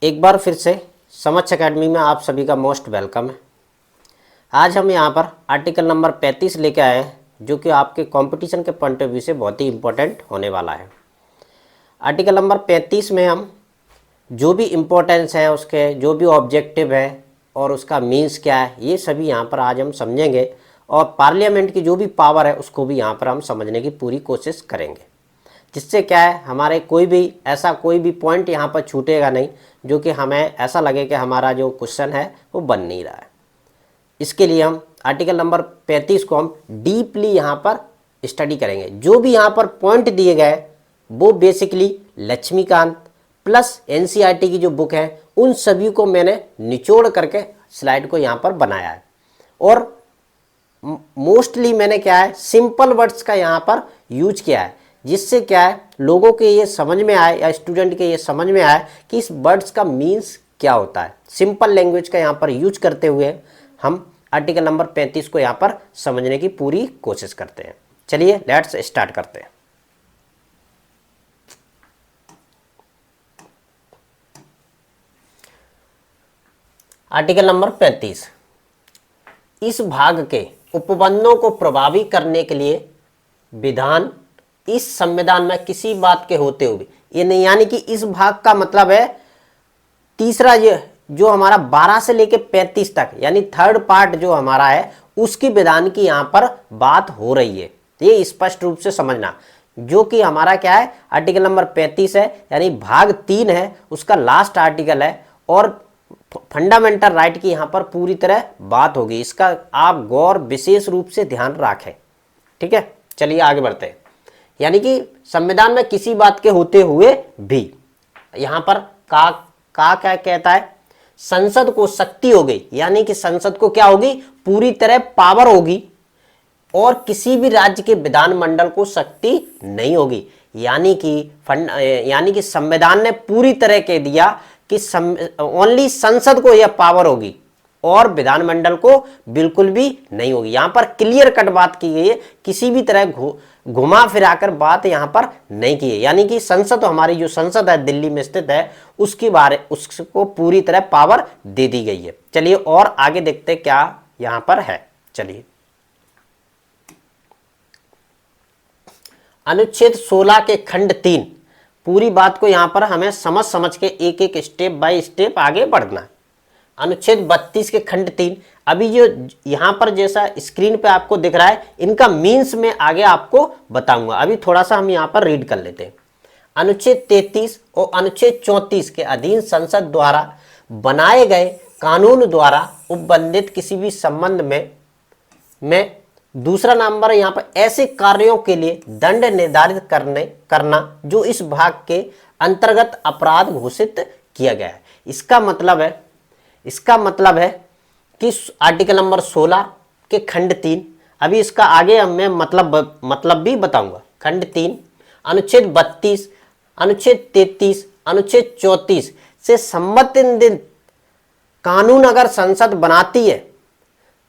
एक बार फिर से समक्ष एकेडमी में आप सभी का मोस्ट वेलकम है। आज हम यहाँ पर आर्टिकल नंबर 35 लेके आए हैं, जो कि आपके कंपटीशन के पॉइंट ऑफ व्यू से बहुत ही इम्पोर्टेंट होने वाला है। आर्टिकल नंबर 35 में हम जो भी इम्पोर्टेंस है, उसके जो भी ऑब्जेक्टिव है और उसका मीन्स क्या है, ये सभी यहाँ पर आज हम समझेंगे। और पार्लियामेंट की जो भी पावर है उसको भी यहाँ पर हम समझने की पूरी कोशिश करेंगे, जिससे क्या है हमारे कोई भी पॉइंट यहाँ पर छूटेगा नहीं, जो कि हमें ऐसा लगे कि हमारा जो क्वेश्चन है वो बन नहीं रहा है। इसके लिए हम आर्टिकल नंबर 35 को हम डीपली यहाँ पर स्टडी करेंगे। जो भी यहाँ पर पॉइंट दिए गए वो बेसिकली लक्ष्मीकांत प्लस एनसीईआरटी की जो बुक है उन सभी को मैंने निचोड़ करके स्लाइड को यहाँ पर बनाया है। और मोस्टली मैंने क्या है सिंपल वर्ड्स का यहाँ पर यूज किया है, जिससे क्या है लोगों के ये समझ में आए या स्टूडेंट के ये समझ में आए कि इस वर्ड्स का मीन्स क्या होता है। सिंपल लैंग्वेज का यहाँ पर यूज करते हुए हम आर्टिकल नंबर 35 को यहाँ पर समझने की पूरी कोशिश करते हैं। चलिए लेट्स स्टार्ट करते हैं। आर्टिकल नंबर 35, इस भाग के उपबंधों को प्रभावी करने के लिए विधान इस संविधान में किसी बात के होते हुए, ये नहीं, यानी कि इस भाग का मतलब है तीसरा ये जो हमारा 12 से लेके 35 तक, यानी थर्ड पार्ट जो हमारा है उसकी विधान की यहाँ पर बात हो रही है। ये स्पष्ट रूप से समझना, जो कि हमारा क्या है आर्टिकल नंबर 35 है, यानी भाग 3 है, उसका लास्ट आर्टिकल है और फंडामेंटल राइट की यहाँ पर पूरी तरह बात होगी। इसका आप गौर विशेष रूप से ध्यान रखें, ठीक है। चलिए आगे बढ़ते हैं। यानी कि संविधान में किसी बात के होते हुए भी यहाँ पर का क्या कहता है, संसद को शक्ति हो गई, यानी कि संसद को क्या होगी पूरी तरह पावर होगी और किसी भी राज्य के विधानमंडल को शक्ति नहीं होगी। यानी कि संविधान ने पूरी तरह कह दिया कि ओनली संसद को यह पावर होगी और विधानमंडल को बिल्कुल भी नहीं होगी। यहां पर क्लियर कट बात की गई है, किसी भी तरह घुमा फिराकर बात यहां पर नहीं की है। यानी कि संसद, हमारी जो संसद है दिल्ली में स्थित है, उसको पूरी तरह पावर दे दी गई है। चलिए और आगे देखते क्या यहां पर है। चलिए अनुच्छेद 16 के खंड 3, पूरी बात को यहां पर हमें समझ के एक एक स्टेप बाय स्टेप आगे बढ़ना है। अनुच्छेद 32 के खंड 3, अभी जो यहां पर जैसा स्क्रीन पे आपको दिख रहा है, इनका मीन्स मैं आगे आपको बताऊंगा। अभी थोड़ा सा हम यहां पर रीड कर लेते हैं। अनुच्छेद 33 और अनुच्छेद 34 के अधीन संसद द्वारा बनाए गए कानून द्वारा उपबंधित किसी भी संबंध में दूसरा नंबर यहाँ पर ऐसे कार्यों के लिए दंड निर्धारित करना जो इस भाग के अंतर्गत अपराध घोषित किया गया है। इसका मतलब है कि आर्टिकल नंबर 16 के खंड 3, अभी इसका आगे मैं मतलब भी बताऊंगा। खंड 3 अनुच्छेद 32, अनुच्छेद 33, अनुच्छेद 34 से संबंधित कानून अगर संसद बनाती है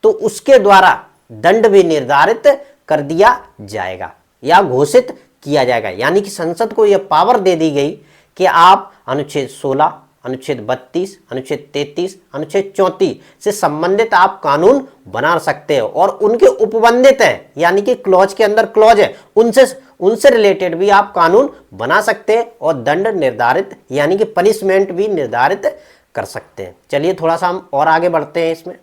तो उसके द्वारा दंड भी निर्धारित कर दिया जाएगा या घोषित किया जाएगा। यानी कि संसद को यह पावर दे दी गई कि आप अनुच्छेद 16, अनुच्छेद 32, अनुच्छेद 33, अनुच्छेद 34 से संबंधित आप कानून बना सकते हो और उनके उपबंधित हैं, यानी कि क्लॉज के अंदर क्लॉज है, उनसे रिलेटेड भी आप कानून बना सकते हैं और दंड निर्धारित यानी कि पनिशमेंट भी निर्धारित कर सकते हैं। चलिए थोड़ा सा हम और आगे बढ़ते हैं। इसमें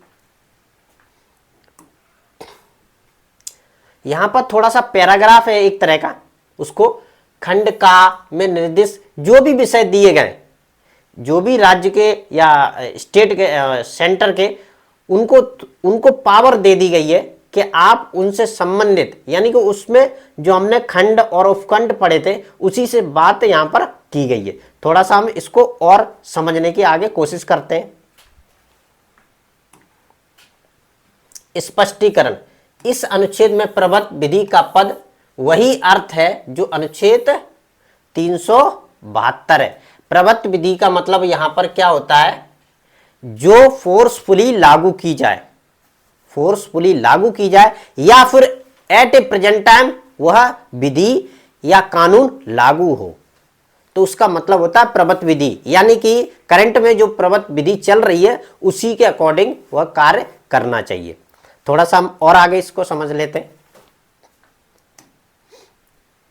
यहां पर थोड़ा सा पैराग्राफ है एक तरह का, उसको खंड का में निर्दिष्ट जो भी विषय दिए गए, जो भी राज्य के या स्टेट के सेंटर के, उनको पावर दे दी गई है कि आप उनसे संबंधित, यानी कि उसमें जो हमने खंड और उपखंड पढ़े थे उसी से बात यहां पर की गई है। थोड़ा सा हम इसको और समझने की आगे कोशिश करते हैं। स्पष्टीकरण, इस अनुच्छेद में प्रवर्त विधि का पद वही अर्थ है जो अनुच्छेद 372 है। प्रवर्त विधि का मतलब यहां पर क्या होता है, जो फोर्सफुली लागू की जाए या फिर एट ए प्रेजेंट टाइम वह विधि या कानून लागू हो। तो उसका मतलब होता है प्रवृत्त विधि, यानी कि करंट में जो प्रवृत्त विधि चल रही है उसी के अकॉर्डिंग वह कार्य करना चाहिए। थोड़ा सा हम और आगे इसको समझ लेते हैं।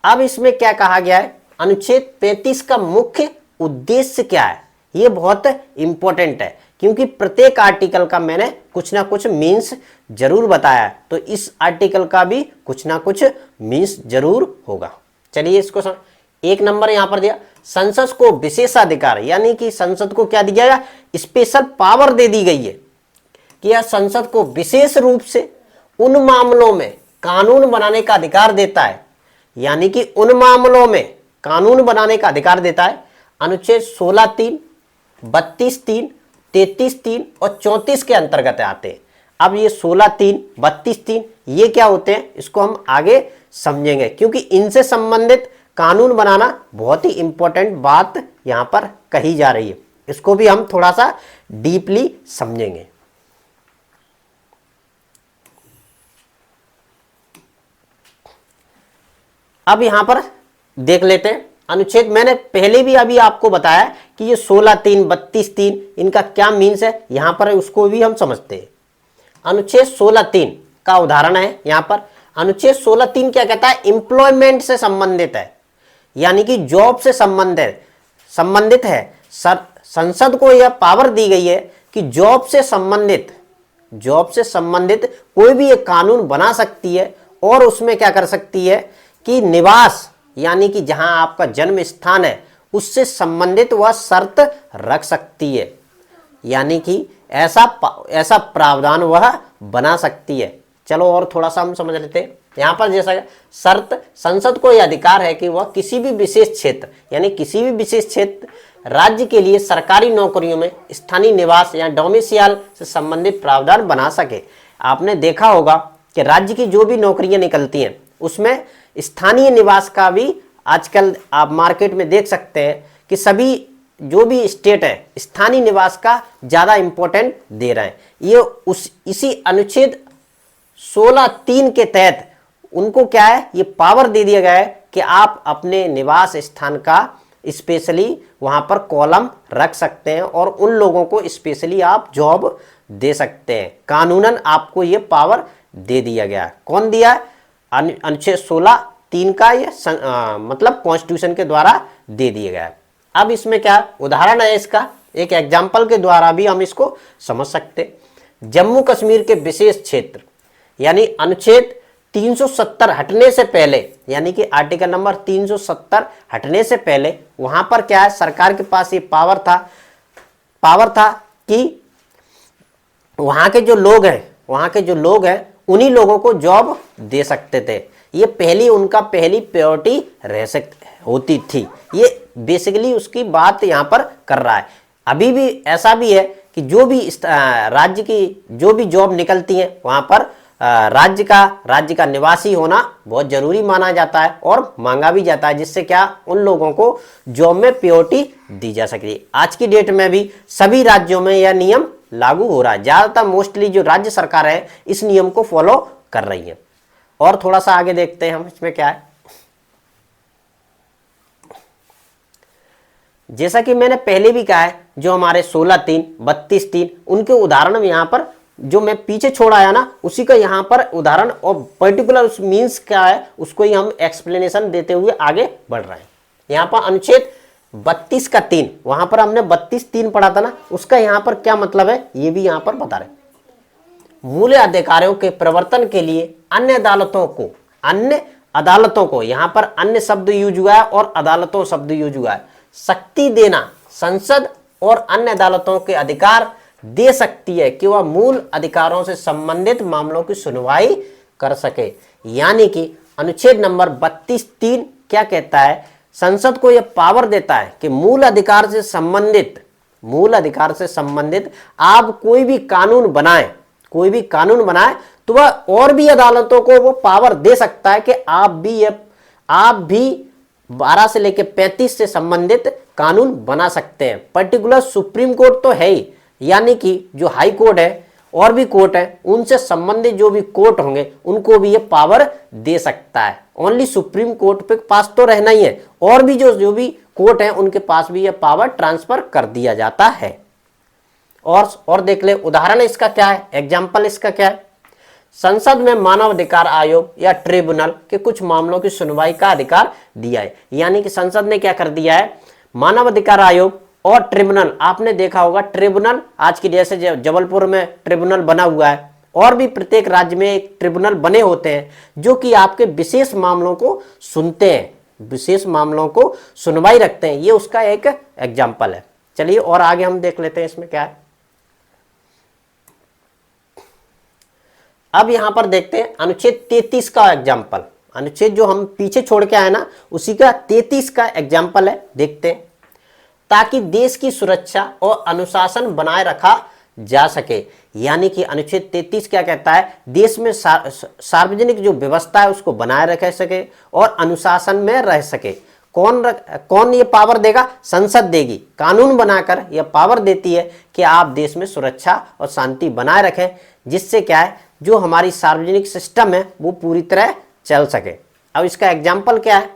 अब इसमें क्या कहा गया है, अनुच्छेद 35 का मुख्य उद्देश्य क्या है, यह बहुत इंपॉर्टेंट है, क्योंकि प्रत्येक आर्टिकल का मैंने कुछ ना कुछ मीन्स जरूर बताया है, तो इस आर्टिकल का भी कुछ ना कुछ मीन्स जरूर होगा। चलिए इसको एक नंबर यहां पर दिया, संसद को विशेषाधिकार, यानी कि संसद को क्या दिया गया, स्पेशल पावर दे दी गई है कि यह संसद को विशेष रूप से उन मामलों में कानून बनाने का अधिकार देता है, यानी कि उन मामलों में कानून बनाने का अधिकार देता है। अनुच्छेद 16(3), 32(3), 33(3) और 34 के अंतर्गत आते हैं। अब ये 16(3), 32(3) ये क्या होते हैं, इसको हम आगे समझेंगे, क्योंकि इनसे संबंधित कानून बनाना बहुत ही इंपॉर्टेंट बात यहां पर कही जा रही है। इसको भी हम थोड़ा सा डीपली समझेंगे। अब यहां पर देख लेते हैं अनुच्छेद, मैंने पहले भी अभी आपको बताया कि ये 16(3), 32(3) इनका क्या मीन्स है, यहां पर उसको भी हम समझते हैं। अनुच्छेद 16(3) का उदाहरण है यहां पर। अनुच्छेद 16(3) क्या कहता है, एम्प्लॉयमेंट से संबंधित है, यानी कि जॉब से संबंधित है। संसद को यह पावर दी गई है कि जॉब से संबंधित कोई भी एक कानून बना सकती है, और उसमें क्या कर सकती है कि निवास, यानी कि जहां आपका जन्म स्थान है उससे संबंधित वह शर्त रख सकती है, यानी कि ऐसा प्रावधान वह बना सकती है। चलो और थोड़ा सा हम समझ लेते हैं। यहां पर जैसा शर्त, संसद को यह अधिकार है कि वह किसी भी विशेष क्षेत्र, यानी किसी भी विशेष क्षेत्र राज्य के लिए सरकारी नौकरियों में स्थानीय निवास या डोमिसाइल से संबंधित प्रावधान बना सके। आपने देखा होगा कि राज्य की जो भी नौकरियां निकलती हैं उसमें स्थानीय निवास का भी आजकल आप मार्केट में देख सकते हैं कि सभी जो भी स्टेट है स्थानीय निवास का ज्यादा इंपॉर्टेंट दे रहे हैं। ये इसी अनुच्छेद 16(3) के तहत उनको क्या है, ये पावर दे दिया गया है कि आप अपने निवास स्थान का स्पेशली वहां पर कॉलम रख सकते हैं और उन लोगों को स्पेशली आप जॉब दे सकते हैं। कानूनन आपको ये पावर दे दिया गया है। कौन दिया है, अनुच्छेद 16(3) का ये मतलब कॉन्स्टिट्यूशन के द्वारा दे दिया गया है। अब इसमें क्या उदाहरण है, इसका एक एग्जाम्पल के द्वारा भी हम इसको समझ सकते। जम्मू कश्मीर के विशेष क्षेत्र, यानी अनुच्छेद 370 हटने से पहले, यानी कि आर्टिकल नंबर 370 हटने से पहले वहां पर क्या है, सरकार के पास ये पावर था कि वहां के जो लोग हैं उन्हीं लोगों को जॉब दे सकते थे। ये उनका पहली प्रायोरिटी होती थी। ये बेसिकली उसकी बात यहां पर कर रहा है। अभी भी ऐसा भी है कि जो भी राज्य की जो भी जॉब निकलती है वहां पर राज्य का निवासी होना बहुत जरूरी माना जाता है और मांगा भी जाता है, जिससे क्या उन लोगों को जॉब में प्रायोरिटी दी जा सके। आज की डेट में भी सभी राज्यों में यह नियम लागू हो रहा है। ज्यादातर मोस्टली जो राज्य सरकार है इस नियम को फॉलो कर रही है। और थोड़ा सा आगे देखते हैं हम, इसमें क्या है। जैसा कि मैंने पहले भी कहा है, जो हमारे 16(3), 32(3) उनके उदाहरण यहां पर जो मैं पीछे छोड़ आया ना, उसी का यहां पर उदाहरण और पर्टिकुलर मीन्स क्या है उसको ही हम एक्सप्लेनेशन देते हुए आगे बढ़ रहे हैं। यहां पर अनुच्छेद 32 का 3, वहां पर हमने 32(3) पढ़ा था ना, उसका यहां पर क्या मतलब है ये भी यहां पर बता रहे। मूल अधिकारों के प्रवर्तन के लिए अन्य अदालतों को यहां पर अन्य शब्द यूज हुआ है और अदालतों शब्द यूज हुआ है, शक्ति देना संसद और अन्य अदालतों के अधिकार दे सकती है कि वह मूल अधिकारों से संबंधित मामलों की सुनवाई कर सके। यानी कि अनुच्छेद नंबर 32(3) क्या कहता है, संसद को यह पावर देता है कि मूल अधिकार से संबंधित आप कोई भी कानून बनाए तो वह और भी अदालतों को वो पावर दे सकता है कि आप भी 12 से लेकर 35 से संबंधित कानून बना सकते हैं। पर्टिकुलर सुप्रीम कोर्ट तो है ही, यानी कि जो हाई कोर्ट है और भी कोर्ट है उनसे संबंधित जो भी कोर्ट होंगे उनको भी ये पावर दे सकता है। ओनली सुप्रीम कोर्ट पे पास तो रहना ही है, और भी जो भी कोर्ट है उनके पास भी यह पावर ट्रांसफर कर दिया जाता है। और देख ले उदाहरण इसका क्या है, एग्जाम्पल इसका क्या है। संसद में मानव अधिकार आयोग या ट्रिब्यूनल के कुछ मामलों की सुनवाई का अधिकार दिया है। यानी कि संसद ने क्या कर दिया है, मानव अधिकार आयोग और ट्रिब्यूनल, आपने देखा होगा ट्रिब्यूनल आज की जैसे जबलपुर में ट्रिब्यूनल बना हुआ है, और भी प्रत्येक राज्य में एक ट्रिब्यूनल बने होते हैं जो कि आपके विशेष मामलों को सुनते हैं, विशेष मामलों को सुनवाई रखते हैं। ये उसका एक एग्जाम्पल है। चलिए और आगे हम देख लेते हैं इसमें क्या है। अब यहां पर देखते हैं अनुच्छेद 33 का एग्जाम्पल। अनुच्छेद जो हम पीछे छोड़ के आए ना, उसी का 33 का एग्जाम्पल है, देखते हैं। ताकि देश की सुरक्षा और अनुशासन बनाए रखा जा सके। यानी कि अनुच्छेद 33 क्या कहता है, देश में सार्वजनिक जो व्यवस्था है उसको बनाए रख सके और अनुशासन में रह सके। कौन ये पावर देगा, संसद देगी, कानून बनाकर यह पावर देती है कि आप देश में सुरक्षा और शांति बनाए रखें, जिससे क्या है जो हमारी सार्वजनिक सिस्टम है वो पूरी तरह चल सके। अब इसका एग्जाम्पल क्या है,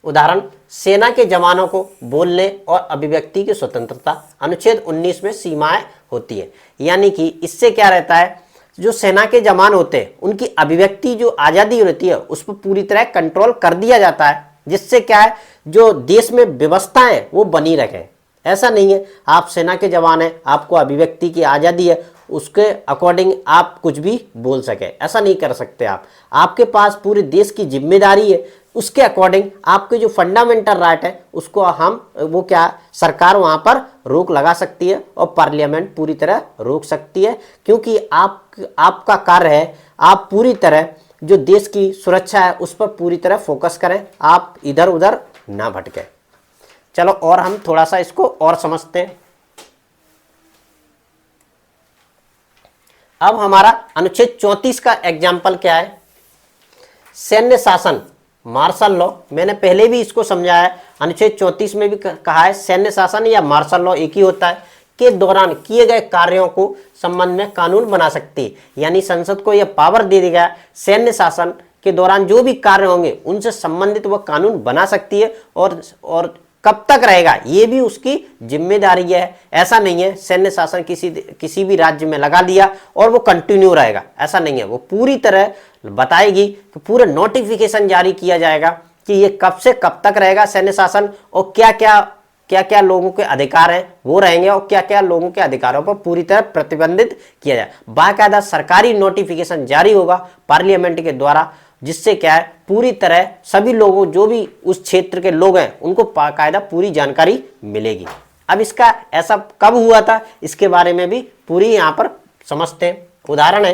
उदाहरण, सेना के जवानों को बोलने और अभिव्यक्ति की स्वतंत्रता। अनुच्छेद 19 में सीमाएं होती है। यानी कि इससे क्या रहता है, जो सेना के जवान होते हैं उनकी अभिव्यक्ति जो आज़ादी रहती है उस पर पूरी तरह कंट्रोल कर दिया जाता है, जिससे क्या है जो देश में व्यवस्थाएं वो बनी रखें। ऐसा नहीं है आप सेना के जवान हैं, आपको अभिव्यक्ति की आज़ादी है, उसके अकॉर्डिंग आप कुछ भी बोल सके, ऐसा नहीं कर सकते आप। आपके पास पूरे देश की जिम्मेदारी है, उसके अकॉर्डिंग आपके जो फंडामेंटल राइट है उसको हम वो क्या सरकार वहां पर रोक लगा सकती है और पार्लियामेंट पूरी तरह रोक सकती है, क्योंकि आपका कार्य है आप पूरी तरह जो देश की सुरक्षा है उस पर पूरी तरह फोकस करें, आप इधर उधर ना भटके। चलो और हम थोड़ा सा इसको और समझते हैं। अब हमारा अनुच्छेद 34 का एग्जाम्पल क्या है, सैन्य शासन, मार्शल लॉ। मैंने पहले भी इसको समझाया, अनुच्छेद 34 में भी कहा है सैन्य शासन या मार्शल लॉ एक ही होता है, के दौरान किए गए कार्यों को संबंध में कानून बना सकती है। यानी संसद को यह पावर दे दिया गया, सैन्य शासन के दौरान जो भी कार्य होंगे उनसे संबंधित वह कानून बना सकती है, और कब तक रहेगा ये भी उसकी जिम्मेदारी है। ऐसा नहीं है सैन्य शासन किसी भी राज्य में लगा दिया और वो कंटिन्यू रहेगा, ऐसा नहीं है। वो पूरी तरह बताएगी कि पूरा नोटिफिकेशन जारी किया जाएगा कि ये कब से कब तक रहेगा सैन्य शासन, और क्या क्या लोगों के अधिकार हैं वो रहेंगे, और क्या क्या लोगों के अधिकारों पर पूरी तरह प्रतिबंधित किया जाए। बाकायदा सरकारी नोटिफिकेशन जारी होगा पार्लियामेंट के द्वारा, जिससे क्या है पूरी तरह सभी लोगों जो भी उस क्षेत्र के लोग हैं उनको बाकायदा पूरी जानकारी मिलेगी। अब इसका ऐसा कब हुआ था इसके बारे में भी पूरी यहाँ पर समझते हैं। उदाहरण है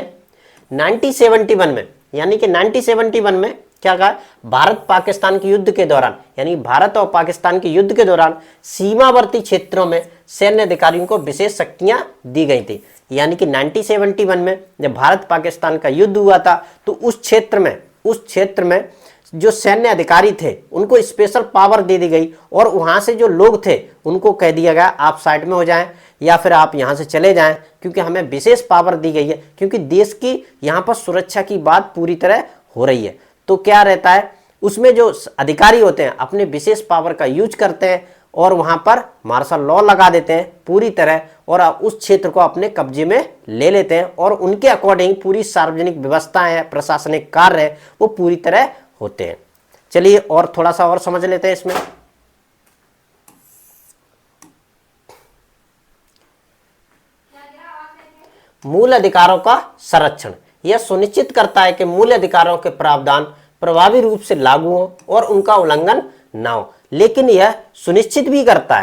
1971 में, यानी कि 1971 में क्या कहा, भारत पाकिस्तान के युद्ध के दौरान, यानी भारत और पाकिस्तान के युद्ध के दौरान सीमावर्ती क्षेत्रों में सैन्य अधिकारियों को विशेष शक्तियां दी गई थी। यानी कि 1971 में जब भारत पाकिस्तान का युद्ध हुआ था तो उस क्षेत्र में जो सैन्य अधिकारी थे उनको स्पेशल पावर दे दी गई, और वहां से जो लोग थे उनको कह दिया गया आप साइड में हो जाएं या फिर आप यहां से चले जाएं, क्योंकि हमें विशेष पावर दी गई है, क्योंकि देश की यहां पर सुरक्षा की बात पूरी तरह हो रही है। तो क्या रहता है उसमें जो अधिकारी होते हैं अपने विशेष पावर का यूज करते हैं और वहां पर मार्शल लॉ लगा देते हैं पूरी तरह, और उस क्षेत्र को अपने कब्जे में ले लेते हैं, और उनके अकॉर्डिंग पूरी सार्वजनिक व्यवस्थाएं हैं, प्रशासनिक कार्य है वो पूरी तरह होते हैं। चलिए और थोड़ा सा और समझ लेते हैं इसमें। मूल अधिकारों का संरक्षण, यह सुनिश्चित करता है कि मूल अधिकारों के प्रावधान प्रभावी रूप से लागू हो और उनका उल्लंघन ना हो। लेकिन यह सुनिश्चित भी करता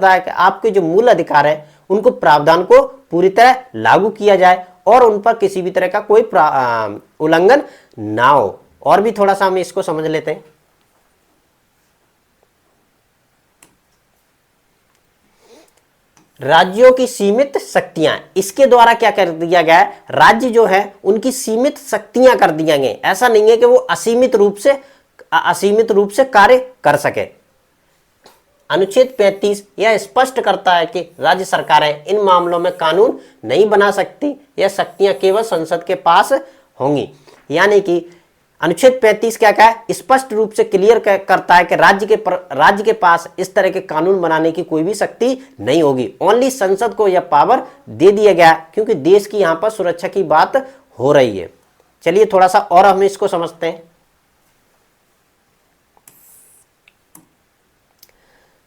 है कि आपके जो मूल अधिकार है उनको प्रावधान को पूरी तरह लागू किया जाए और उन पर किसी भी तरह का कोई उल्लंघन ना हो। और भी थोड़ा सा हम इसको समझ लेते हैं। राज्यों की सीमित शक्तियां, इसके द्वारा क्या कर दिया गया है, राज्य जो है उनकी सीमित शक्तियां कर दिया गई। ऐसा नहीं है कि वो असीमित रूप से कार्य कर सके। अनुच्छेद 35 यह स्पष्ट करता है कि राज्य सरकारें इन मामलों में कानून नहीं बना सकती, यह शक्तियां केवल संसद के पास होंगी। यानी कि अनुच्छेद 35 क्या क्या है, स्पष्ट रूप से क्लियर करता है कि राज्य के पास इस तरह के कानून बनाने की कोई भी शक्ति नहीं होगी। ओनली संसद को यह पावर दे दिया गया क्योंकि देश की यहां पर सुरक्षा की बात हो रही है। चलिए थोड़ा सा और हम इसको समझते हैं।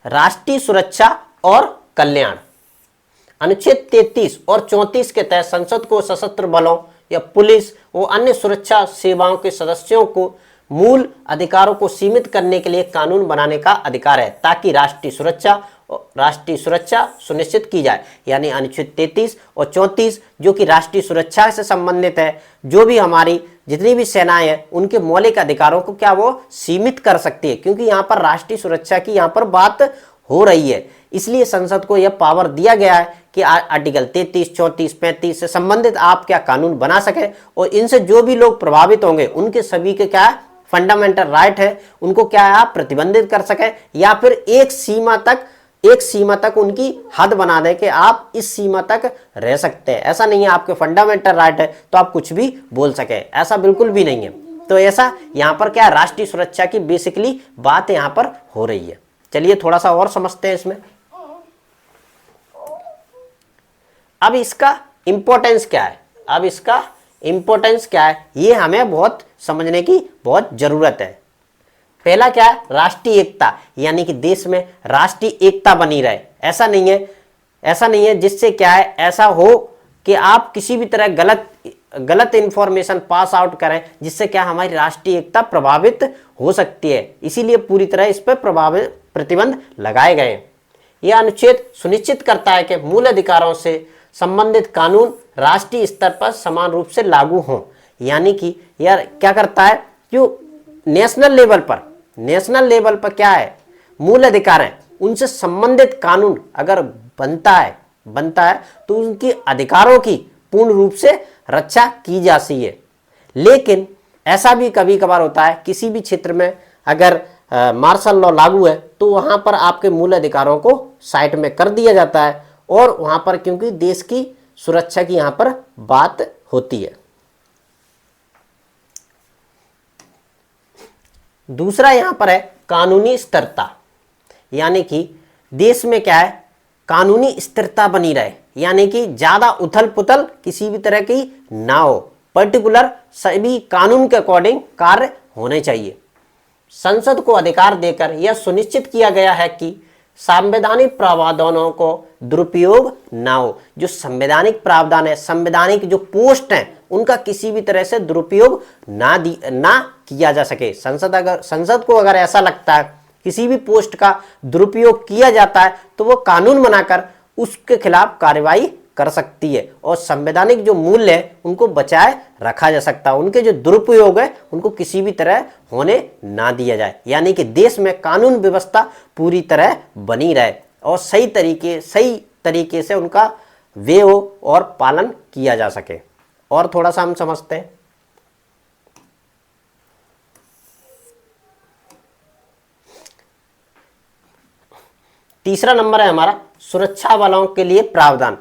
राष्ट्रीय सुरक्षा और कल्याण, अनुच्छेद 33 और 34 के तहत संसद को सशस्त्र बलों या पुलिस व अन्य सुरक्षा सेवाओं के सदस्यों को मूल अधिकारों को सीमित करने के लिए कानून बनाने का अधिकार है ताकि राष्ट्रीय सुरक्षा सुनिश्चित की जाए। यानी अनुच्छेद 33 और 34 जो कि राष्ट्रीय सुरक्षा से संबंधित है, जो भी हमारी जितनी भी सेनाएं हैं उनके मौलिक अधिकारों को क्या वो सीमित कर सकती है, क्योंकि यहाँ पर राष्ट्रीय सुरक्षा की यहाँ पर बात हो रही है। इसलिए संसद को यह पावर दिया गया है कि आर्टिकल 33, 34, 35 से संबंधित आप क्या कानून बना सके और इनसे जो भी लोग प्रभावित होंगे उनके सभी के क्या फंडामेंटल राइट है, उनको क्या है आप प्रतिबंधित कर सके या फिर एक सीमा तक उनकी हद बना दें कि आप इस सीमा तक रह सकते हैं। ऐसा नहीं है आपके फंडामेंटल राइट है तो आप कुछ भी बोल सके, ऐसा बिल्कुल भी नहीं है। तो ऐसा यहाँ पर क्या राष्ट्रीय सुरक्षा की बेसिकली बात यहाँ पर हो रही है। चलिए थोड़ा सा और समझते हैं इसमें। अब इसका इंपॉर्टेंस क्या है, ये हमें बहुत समझने की बहुत जरूरत है। पहला क्या है, राष्ट्रीय एकता, यानी कि देश में राष्ट्रीय एकता बनी रहे। ऐसा नहीं है जिससे क्या है ऐसा हो कि आप किसी भी तरह गलत इंफॉर्मेशन पास आउट करें जिससे क्या हमारी राष्ट्रीय एकता प्रभावित हो सकती है। इसीलिए पूरी तरह इस पर प्रतिबंध लगाए गए। यह अनुच्छेद सुनिश्चित करता है कि मूल अधिकारों से संबंधित कानून राष्ट्रीय स्तर पर समान रूप से लागू हों। यानी कि यह क्या करता है, जो नेशनल लेवल पर क्या है मूल अधिकार है, उनसे संबंधित कानून अगर बनता है तो उनके अधिकारों की पूर्ण रूप से रक्षा की जाती है। लेकिन ऐसा भी कभी कभार होता है, किसी भी क्षेत्र में अगर मार्शल लॉ लागू है तो वहां पर आपके मूल अधिकारों को साइड में कर दिया जाता है और वहां पर क्योंकि देश की सुरक्षा की यहां पर बात होती है। दूसरा यहां पर है कानूनी स्थिरता, यानी कि देश में क्या है कानूनी स्थिरता बनी रहे, यानी कि ज्यादा उथल पुथल किसी भी तरह की ना हो, पर्टिकुलर सभी कानून के अकॉर्डिंग कार्य होने चाहिए। संसद को अधिकार देकर यह सुनिश्चित किया गया है कि संवैधानिक प्रावधानों को दुरुपयोग ना हो। जो संवैधानिक प्रावधान है, संवैधानिक जो पोस्ट हैं, उनका किसी भी तरह से दुरुपयोग ना किया जा सके। संसद को अगर ऐसा लगता है किसी भी पोस्ट का दुरुपयोग किया जाता है तो वो कानून बनाकर उसके खिलाफ कार्रवाई कर सकती है और संवैधानिक जो मूल्य है उनको बचाए रखा जा सकता है। उनके जो दुरुपयोग है उनको किसी भी तरह होने ना दिया जाए, यानी कि देश में कानून व्यवस्था पूरी तरह बनी रहे और सही तरीके से उनका वे हो और पालन किया जा सके। और थोड़ा सा हम समझते हैं। तीसरा नंबर है हमारा सुरक्षा बलों के लिए प्रावधान।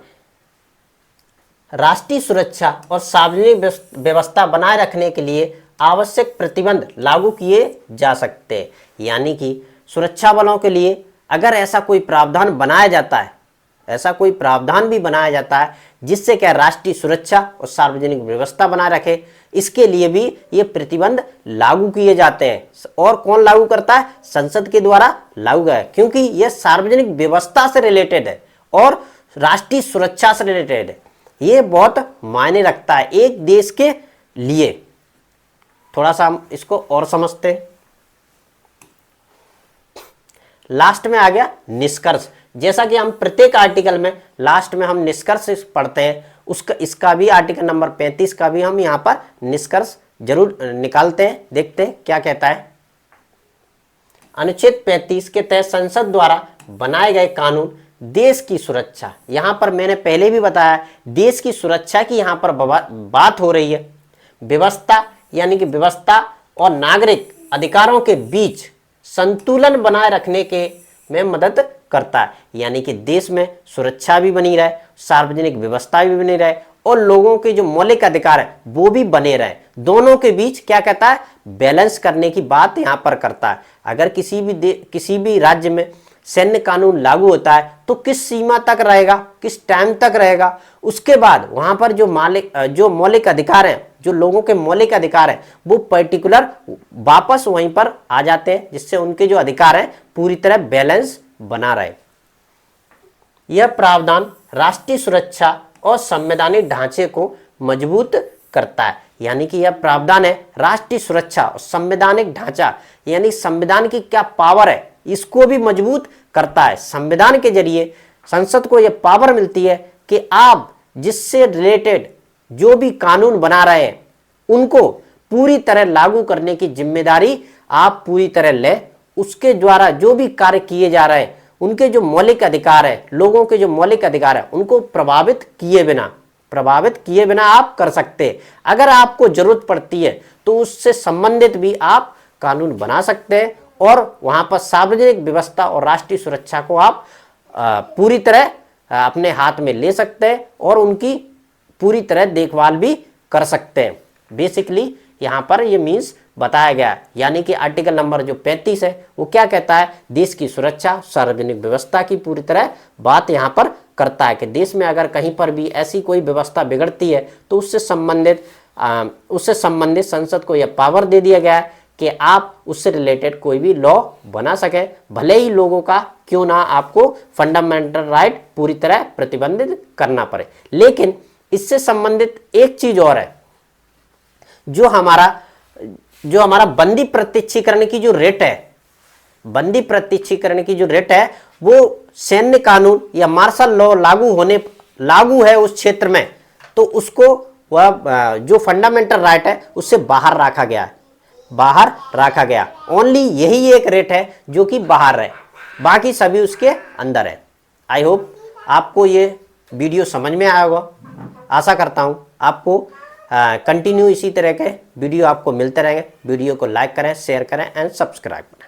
राष्ट्रीय सुरक्षा और सार्वजनिक व्यवस्था बनाए रखने के लिए आवश्यक प्रतिबंध लागू किए जा सकते हैं। यानी कि सुरक्षा बलों के लिए अगर ऐसा कोई प्रावधान बनाया जाता है, ऐसा कोई प्रावधान भी बनाया जाता है जिससे क्या राष्ट्रीय सुरक्षा और सार्वजनिक व्यवस्था बनाए रखे, इसके लिए भी ये प्रतिबंध लागू किए जाते हैं। और कौन लागू करता है, संसद के द्वारा लागू है, क्योंकि यह सार्वजनिक व्यवस्था से रिलेटेड है और राष्ट्रीय सुरक्षा से रिलेटेड है। ये बहुत मायने रखता है एक देश के लिए। थोड़ा सा हम इसको और समझते हैं। लास्ट में आ गया निष्कर्ष। जैसा कि हम प्रत्येक आर्टिकल में लास्ट में हम निष्कर्ष पढ़ते हैं, इसका भी आर्टिकल नंबर 35 का भी हम यहाँ पर निष्कर्ष जरूर निकालते हैं। देखते हैं क्या कहता है। अनुच्छेद 35 के तहत संसद द्वारा बनाए गए कानून देश की सुरक्षा, यहां पर मैंने पहले भी बताया देश की सुरक्षा की यहां पर बात हो रही है। व्यवस्था यानी कि व्यवस्था और नागरिक अधिकारों के बीच संतुलन बनाए रखने के में मदद करता है। यानी कि देश में सुरक्षा भी बनी रहे, सार्वजनिक व्यवस्था भी बनी रहे और लोगों के जो मौलिक अधिकार है वो भी बने रहे, दोनों के बीच क्या कहता है, बैलेंस करने की बात यहां पर करता है। अगर किसी भी राज्य में सैन्य कानून लागू होता है तो किस सीमा तक रहेगा, किस टाइम तक रहेगा, उसके बाद वहां पर जो मौलिक अधिकार हैं, जो लोगों के मौलिक अधिकार हैं, वो पर्टिकुलर वापस वहीं पर आ जाते हैं, जिससे उनके जो अधिकार हैं पूरी तरह बैलेंस बना रहे। यह प्रावधान राष्ट्रीय सुरक्षा और संवैधानिक ढांचे को मजबूत करता है। यानी कि यह प्रावधान है राष्ट्रीय सुरक्षा और संवैधानिक ढांचा, यानी संविधान की क्या पावर है इसको भी मजबूत करता है। संविधान के जरिए संसद को यह पावर मिलती है कि आप जिससे रिलेटेड जो भी कानून बना रहे हैं उनको पूरी तरह लागू करने की जिम्मेदारी आप पूरी तरह ले। उसके द्वारा जो भी कार्य किए जा रहे हैं, उनके जो मौलिक अधिकार है, लोगों के जो मौलिक अधिकार है, उनको प्रभावित किए बिना आप कर सकते हैं। अगर आपको जरूरत पड़ती है तो उससे संबंधित भी आप कानून बना सकते हैं और वहां पर सार्वजनिक व्यवस्था और राष्ट्रीय सुरक्षा को आप पूरी तरह अपने हाथ में ले सकते हैं और उनकी पूरी तरह देखभाल भी कर सकते हैं। बेसिकली यहां पर ये मीन्स बताया गया। यानी कि आर्टिकल नंबर जो 35 है वो क्या कहता है, देश की सुरक्षा, सार्वजनिक व्यवस्था की पूरी तरह बात यहां पर करता है कि देश में अगर कहीं पर भी ऐसी कोई व्यवस्था बिगड़ती है तो उससे संबंधित संसद को यह पावर दे दिया गया है कि आप उससे रिलेटेड कोई भी लॉ बना सके, भले ही लोगों का क्यों ना आपको फंडामेंटल राइट पूरी तरह प्रतिबंधित करना पड़े। लेकिन इससे संबंधित एक चीज और है, जो हमारा बंदी प्रत्यक्षीकरण की जो रेट है, वो सैन्य कानून या मार्शल लॉ लागू है उस क्षेत्र में, तो उसको वह जो फंडामेंटल राइट है उससे बाहर रखा गया। ओनली यही एक रेट है जो कि बाहर है, बाकी सभी उसके अंदर है। आई होप आपको ये वीडियो समझ में आया होगा। आशा करता हूं आपको कंटिन्यू इसी तरह के वीडियो आपको मिलते रहेंगे। वीडियो को लाइक करें, शेयर करें एंड सब्सक्राइब करें।